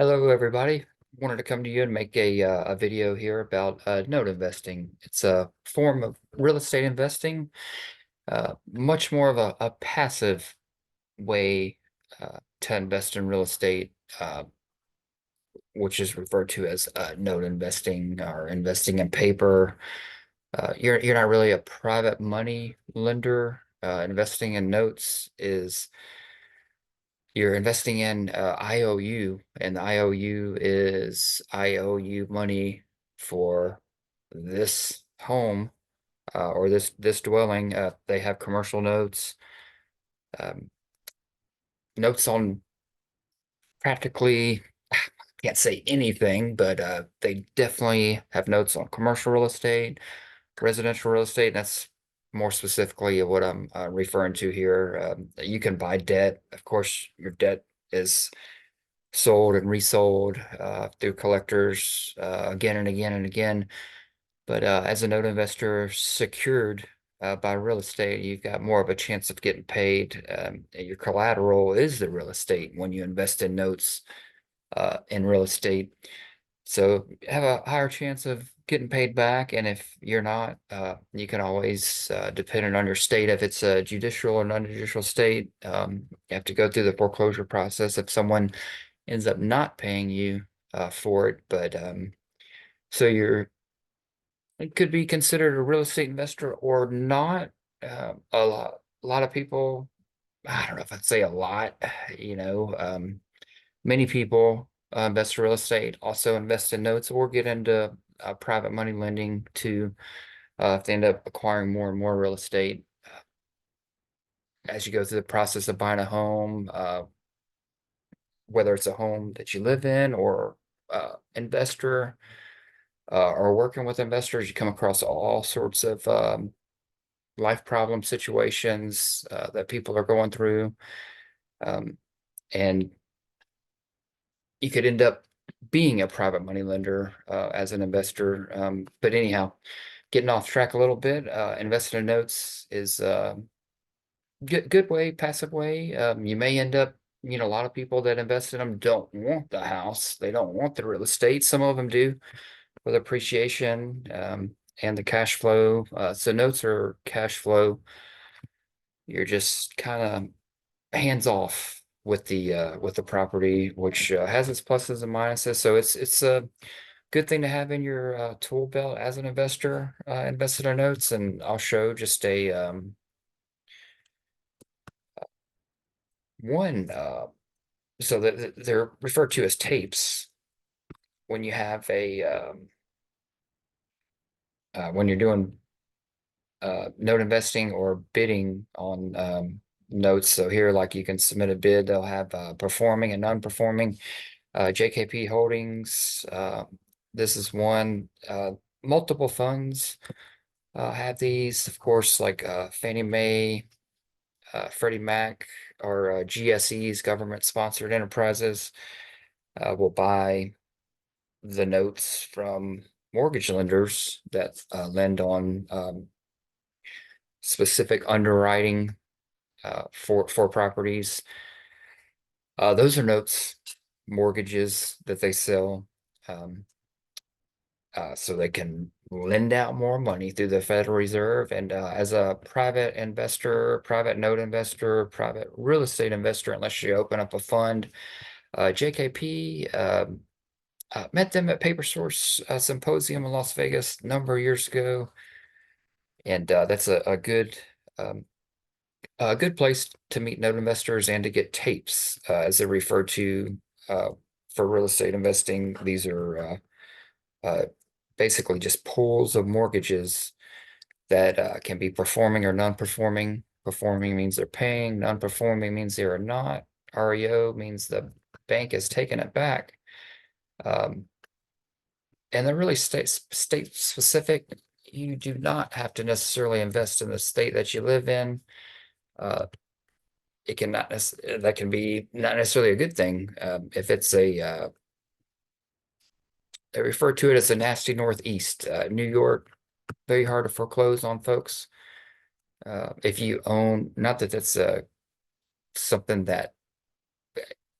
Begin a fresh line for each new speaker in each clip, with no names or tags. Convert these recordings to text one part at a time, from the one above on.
Hello, everybody. Wanted to come to you and make a video here about note investing. It's a form of real estate investing, much more of a passive way to invest in real estate, which is referred to as note investing or investing in paper. You're not really a private money lender. Investing in notes is you're investing in IOU, and the IOU is I owe you money for this home or this dwelling. They have commercial notes, um, notes on practically, I can't say anything, but they definitely have notes on commercial real estate, residential real estate. And that's more specifically what I'm referring to here. You can buy debt. Of course, your debt is sold and resold through collectors again and again and again. But as a note investor secured by real estate, you've got more of a chance of getting paid. Your collateral is the real estate when you invest in notes in real estate. So have a higher chance of getting paid back. And if you're not, you can always, depending on your state, if it's a judicial or non-judicial state, you have to go through the foreclosure process if someone ends up not paying you for it. But so it could be considered a real estate investor or not. A lot of people, I don't know if I'd say a lot, you know, many people invest in real estate, also invest in notes or get into private money lending to if they end up acquiring more and more real estate as you go through the process of buying a home, whether it's a home that you live in or investor or working with investors, you come across all sorts of life problem situations that people are going through. Um, and you could end up being a private money lender as an investor. But anyhow, getting off track a little bit, investing in notes is a good way, passive way. You may end up, a lot of people that invest in them don't want the house. They don't want the real estate. Some of them do with appreciation and the cash flow. So notes are cash flow. You're just kind of hands off with the property, which has its pluses and minuses. So it's a good thing to have in your tool belt as an investor, invested in notes. And I'll show just a one. So that they're referred to as tapes when you have a when you're doing note investing or bidding on notes. So here, like you can submit a bid, they'll have performing and non-performing. JKP Holdings, this is one. Multiple funds have these, of course, like Fannie Mae, Freddie Mac, or GSEs, government-sponsored enterprises, will buy the notes from mortgage lenders that lend on specific underwriting for properties. Those are notes, mortgages that they sell, so they can lend out more money through the Federal Reserve. And as a private investor, private note investor, private real estate investor, unless you open up a fund, JKP met them at Paper Source Symposium in Las Vegas a number of years ago, and that's um, a good place to meet note investors and to get tapes, as they're referred to for real estate investing. These are basically just pools of mortgages that can be performing or non-performing. Performing means they're paying, non-performing means they are not. REO means the bank has taken it back. Um, and they're really state specific. You do not have to necessarily invest in the state that you live in. Uh, it can not that can be not necessarily a good thing if it's a they refer to it as a nasty northeast. New York, very hard to foreclose on folks. If you own, not that that's something that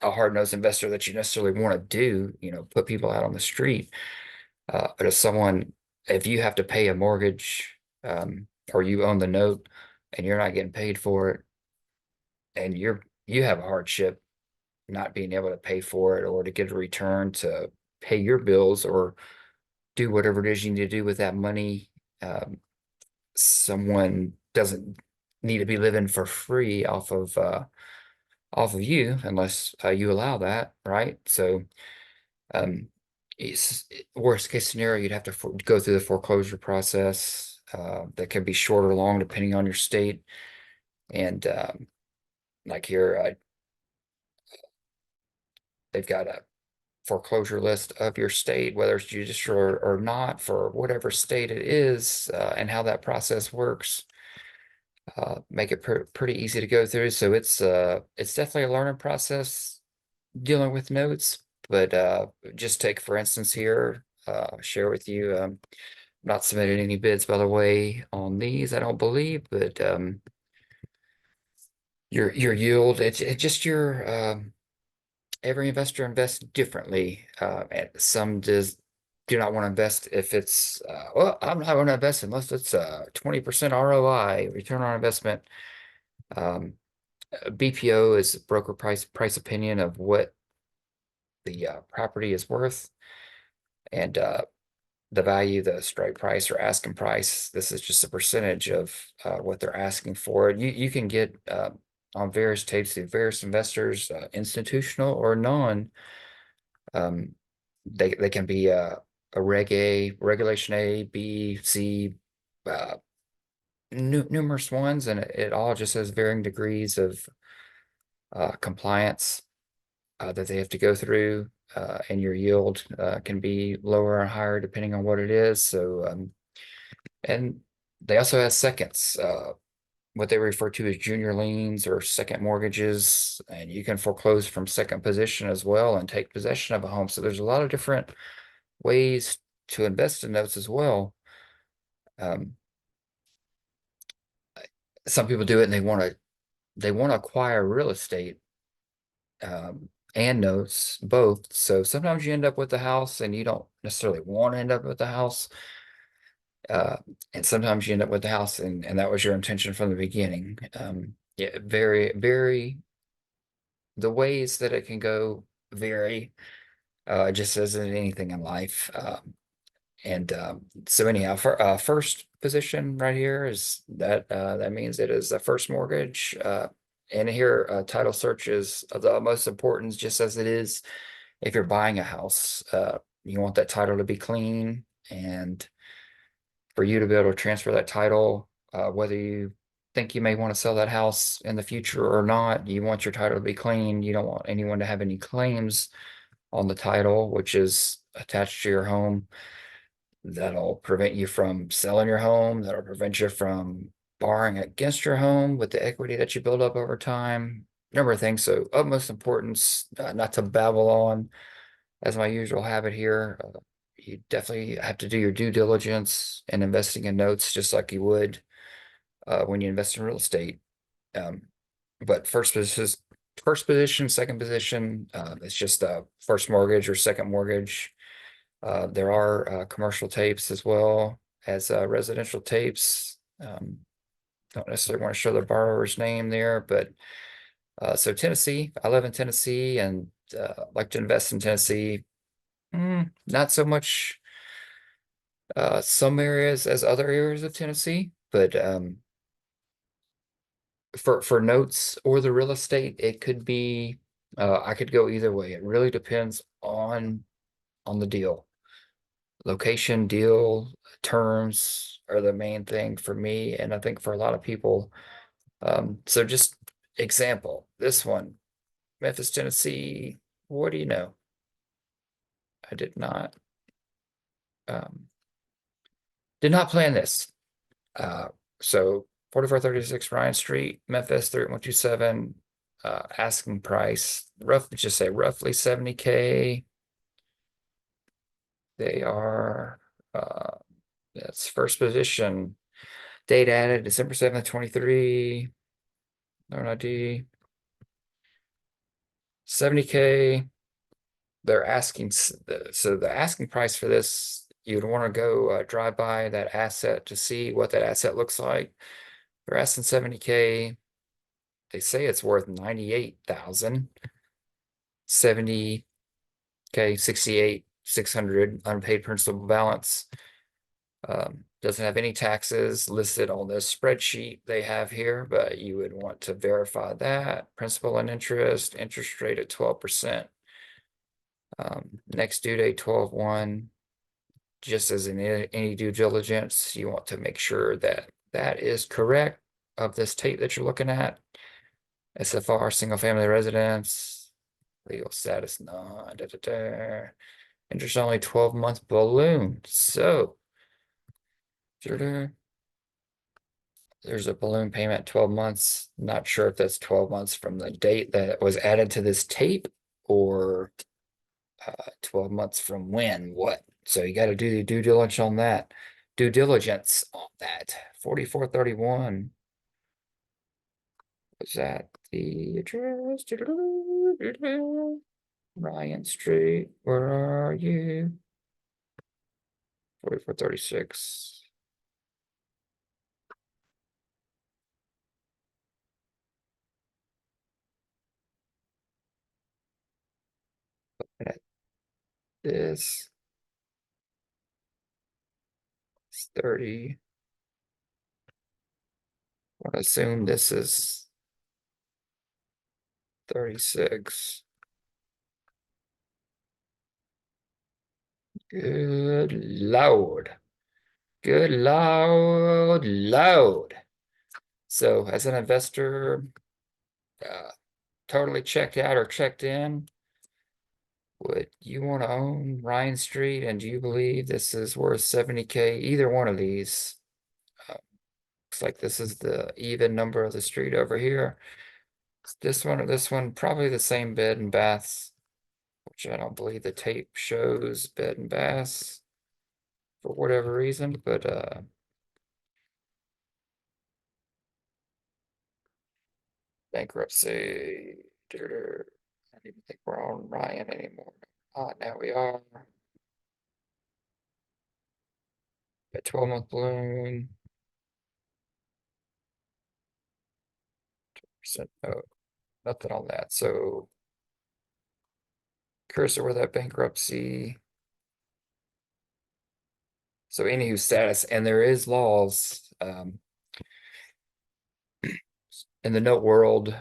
a hard-nosed investor that you necessarily want to do, put people out on the street. But if you have to pay a mortgage, or you own the note and you're not getting paid for it, and you have a hardship not being able to pay for it or to get a return to pay your bills or do whatever it is you need to do with that money. Someone doesn't need to be living for free off of you unless you allow that, right? So, um, it's worst case scenario, you'd have to go through the foreclosure process. That can be short or long depending on your state. And like here, they've got a foreclosure list of your state, whether it's judicial or not, for whatever state it is, and how that process works. Make it pretty easy to go through. So it's definitely a learning process dealing with notes. But just take for instance here, share with you. Not submitted any bids, by the way, on these, I don't believe, but your yield, it's just your every investor invests differently. And some do not want to invest if it's well, I'm not going to invest unless it's 20% ROI, return on investment. Um, BPO is broker price opinion of what the property is worth, and the value, the strike price or asking price. This is just a percentage of what they're asking for. You can get on various tapes through various investors, institutional or non. Um, they can be Reg A, Regulation A, B, C, uh, numerous ones, and it all just has varying degrees of compliance that they have to go through, and your yield can be lower or higher depending on what it is. So, and they also have seconds, what they refer to as junior liens or second mortgages, and you can foreclose from second position as well and take possession of a home. So there's a lot of different ways to invest in notes as well. Um, some people do it and they want to acquire real estate, and notes both. So sometimes you end up with the house and you don't necessarily want to end up with the house. Uh, and sometimes you end up with the house and that was your intention from the beginning. Yeah, very, the ways that it can go vary, just as in anything in life. And so anyhow, for first position right here is that means it is a first mortgage. And here, title search is of the utmost importance, just as it is if you're buying a house. You want that title to be clean, and for you to be able to transfer that title, whether you think you may want to sell that house in the future or not, you want your title to be clean. You don't want anyone to have any claims on the title, which is attached to your home. That'll prevent you from selling your home. That'll prevent you from borrowing against your home with the equity that you build up over time. Number of things. So, utmost importance, not to babble on as my usual habit here. You definitely have to do your due diligence in investing in notes, just like you would when you invest in real estate. Um, but first position, second position, it's just a first mortgage or second mortgage. There are commercial tapes as well as residential tapes. Don't necessarily want to show the borrower's name there, but so Tennessee, I live in Tennessee and like to invest in Tennessee. Not so much some areas as other areas of Tennessee, but for notes or the real estate, it could be I could go either way. It really depends on the deal. Location, deal, terms are the main thing for me, and I think for a lot of people. So just example, this one, Memphis, Tennessee. What do you know? I um, did not plan this. So 4436 Ryan Street, Memphis 38127. Asking price, just say roughly 70K. They are that's first position. Date added December 7th, 23. No ID. 70K. They're asking, so the asking price for this, you'd want to go drive by that asset to see what that asset looks like. They're asking 70K. They say it's worth 98,000. 70K, 68, 600 unpaid principal balance. Doesn't have any taxes listed on this spreadsheet they have here, but you would want to verify that. Principal and interest rate at 12%. Next due date 12/1. Just as in any due diligence, you want to make sure that that is correct of this tape that you're looking at. SFR, single family residence, legal status none, interest only 12-month balloon. So there's a balloon payment 12 months. Not sure if that's 12 months from the date that was added to this tape or 12 months from when, what. So you got to do the due diligence on that. 4431. Was that the address? Ryan Street, where are you? 4436. This is 30. I want to assume this is 36. Good Lord. Good Lord. So as an investor, totally checked out or checked in, would you want to own Ryan Street? And do you believe this is worth 70K? Either one of these. Looks like this is the even number of the street over here. This one or this one, probably the same bed and baths, which I don't believe the tape shows bed and baths for whatever reason, but bankruptcy. I don't even think we're on Ryan anymore. Now we are. A 12-month balloon. No, nothing on that. So cursor where that bankruptcy. So any status, and there is laws in the note world,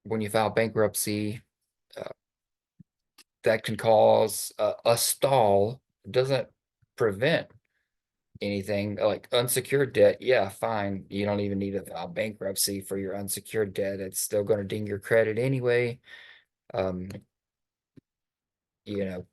when you file bankruptcy, that can cause a stall. It doesn't prevent anything like unsecured debt. Yeah, fine. You don't even need to file bankruptcy for your unsecured debt. It's still going to ding your credit anyway. You know,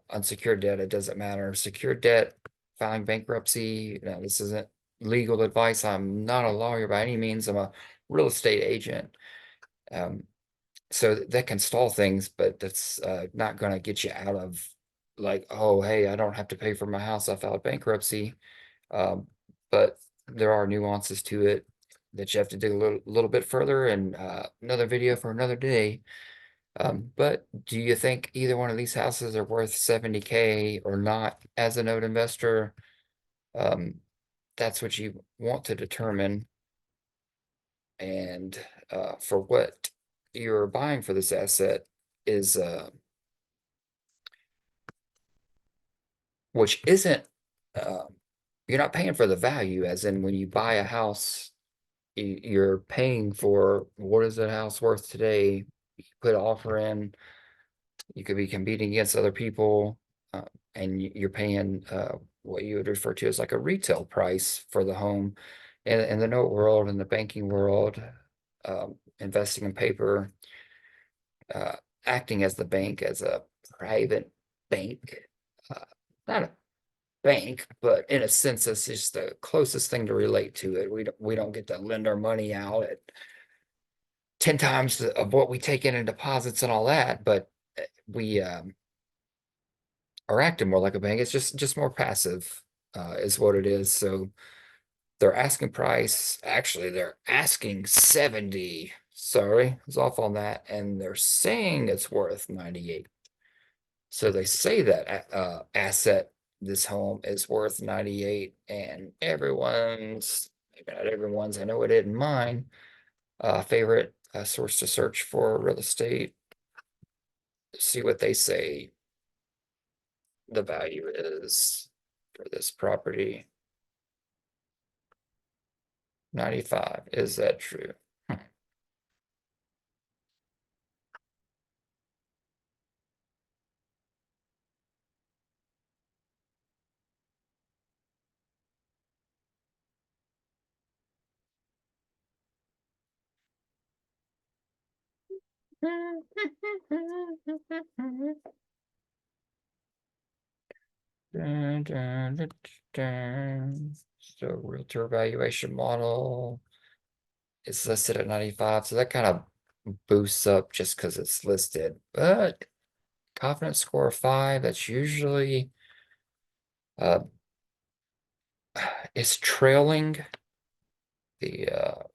unsecured debt, it doesn't matter. Secured debt, filing bankruptcy. This isn't legal advice. I'm not a lawyer by any means. I'm a real estate agent. So that can stall things, but that's not going to get you out of like, oh, hey, I don't have to pay for my house. I filed bankruptcy. But there are nuances to it that you have to dig a little bit further, and another video for another day. But do you think either one of these houses are worth 70K or not as a note investor? That's what you want to determine. And for what you're buying for this asset is which isn't you're not paying for the value, as in when you buy a house, you're paying for what is that house worth today. You put an offer in, you could be competing against other people, and you're paying what you would refer to as like a retail price for the home. In the note world, in the banking world, investing in paper, acting as the bank, as a private bank, not a bank, but in a sense, it's just the closest thing to relate to it. We don't get to lend our money out at 10 times of what we take in deposits and all that, but we are acting more like a bank. It's just more passive, is what it is. So their asking price, actually, they're asking 70. Sorry, I was off on that. And they're saying it's worth 98. So they say that asset, this home is worth 98, and everyone's, maybe not everyone's, I know it isn't mine, favorite source to search for real estate. See what they say the value is for this property. 95. Is that true? Dun, dun, dun, dun. So realtor valuation model is listed at 95. So that kind of boosts up just because it's listed. But confidence score of 5, that's usually uh is trailing the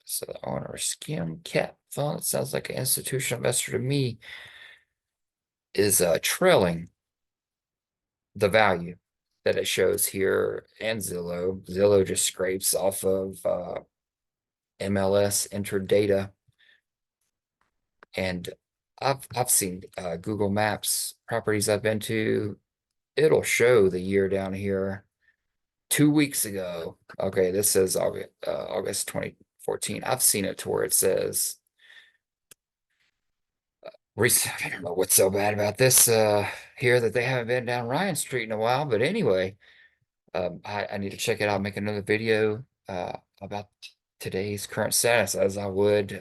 so the owner skim cap fund. It sounds like an institutional investor to me is trailing the value that it shows here and Zillow. Zillow just scrapes off of MLS entered data, and I've seen Google Maps properties I've been to. It'll show the year down here 2 weeks ago. Okay, this says August 2014. I've seen it to where it says I don't know what's so bad about this here that they haven't been down Ryan Street in a while, but anyway, I need to check it out, make another video about today's current status as I would.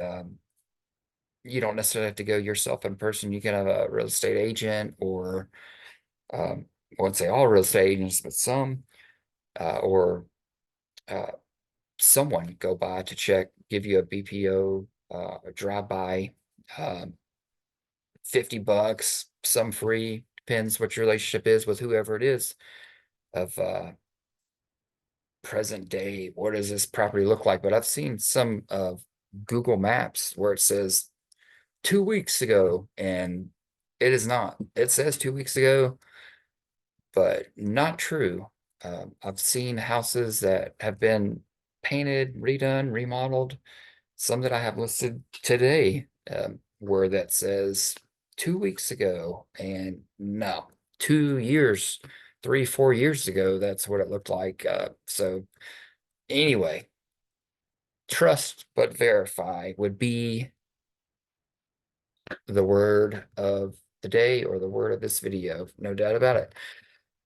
You don't necessarily have to go yourself in person. You can have a real estate agent or I wouldn't say all real estate agents, but some or uh, someone go by to check, give you a BPO, a drive-by, um, $50, some free, depends what your relationship is with whoever it is of present day. What does this property look like? But I've seen some of Google Maps where it says 2 weeks ago, and it is not. It says 2 weeks ago, but not true. I've seen houses that have been painted, redone, remodeled, some that I have listed today, where that says 2 weeks ago, and no, 2 years, 3, 4 years ago, that's what it looked like. So anyway, trust but verify would be the word of the day or the word of this video, no doubt about it.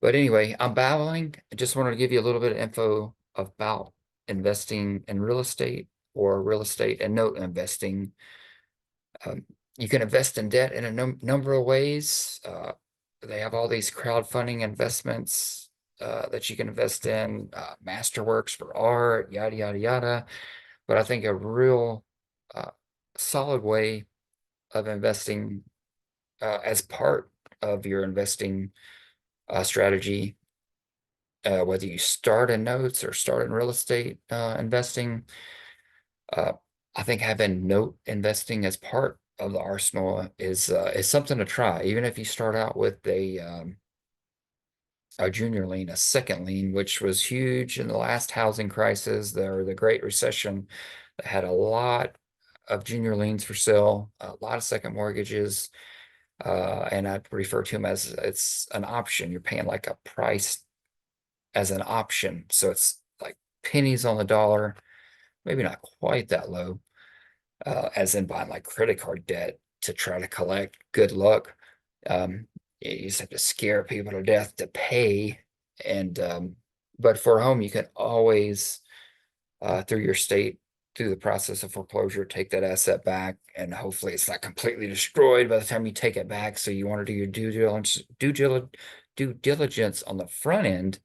But anyway, I'm babbling. I just wanted to give you a little bit of info about investing in real estate or real estate and note investing. You can invest in debt in a number of ways. They have all these crowdfunding investments that you can invest in, Masterworks for art, yada, yada, yada. But I think a real uh, solid way of investing as part of your investing strategy, whether you start in notes or start in real estate investing, uh, I think having note investing as part of the arsenal is something to try. Even if you start out with a junior lien, a second lien, which was huge in the last housing crisis, the Great Recession, that had a lot of junior liens for sale, a lot of second mortgages, and I'd refer to them as it's an option. You're paying like a price as an option, so it's like pennies on the dollar, maybe not quite that low, as in buying like credit card debt to try to collect. Good luck. Um, you just have to scare people to death to pay. And but for a home, you can always through your state, through the process of foreclosure, take that asset back, and hopefully it's not completely destroyed by the time you take it back. So you want to do your due diligence on the front end,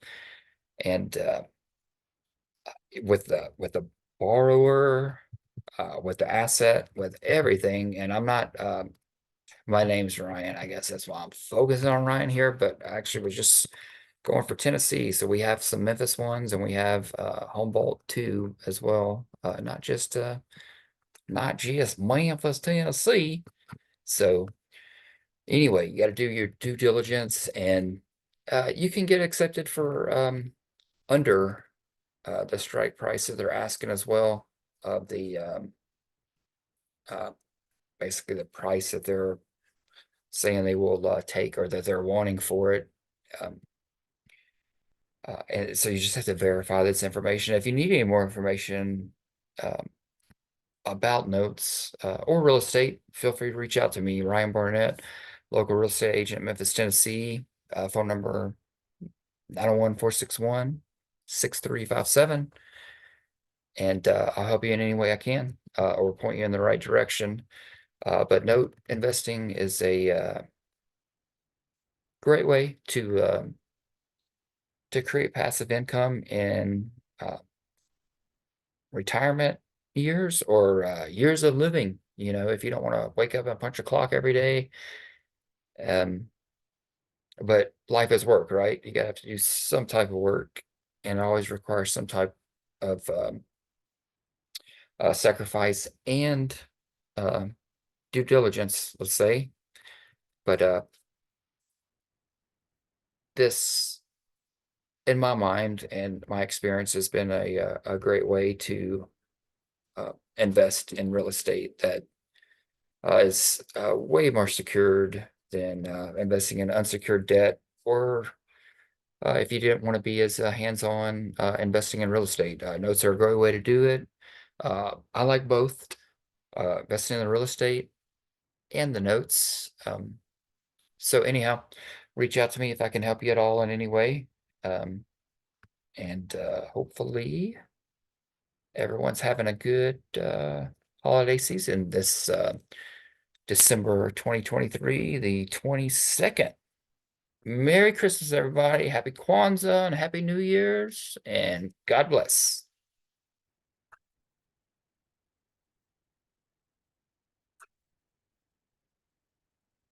and with the borrower, with the asset, with everything. And I'm not, my name's Ryan. I guess that's why I'm focusing on Ryan here, but I actually was just going for Tennessee. So we have some Memphis ones and we have Humboldt too as well. Not just not just Memphis, Tennessee. So anyway, you got to do your due diligence, and you can get accepted for under the strike price that they're asking as well of the uh, basically the price that they're saying they will take or that they're wanting for it. Um, and so you just have to verify this information. If you need any more information um, about notes or real estate, feel free to reach out to me, Ryan Barnett, local real estate agent, Memphis, Tennessee. Phone number 901-461-6357. And I'll help you in any way I can or point you in the right direction. But note investing is a great way to create passive income in retirement years or years of living. You know, if you don't want to wake up and punch a clock every day, um, but life is work, right? You gotta have to do some type of work, and it always requires some type of sacrifice and um, due diligence, let's say. But this, in my mind and my experience, has been a great way to invest in real estate that is way more secured than investing in unsecured debt, or if you didn't want to be as hands-on investing in real estate. Notes are a great way to do it. I like both investing in the real estate and the notes. So anyhow, reach out to me if I can help you at all in any way. Um, and hopefully everyone's having a good holiday season this December 2023, the 22nd. Merry Christmas, everybody. Happy Kwanzaa and Happy New Year's, and God bless.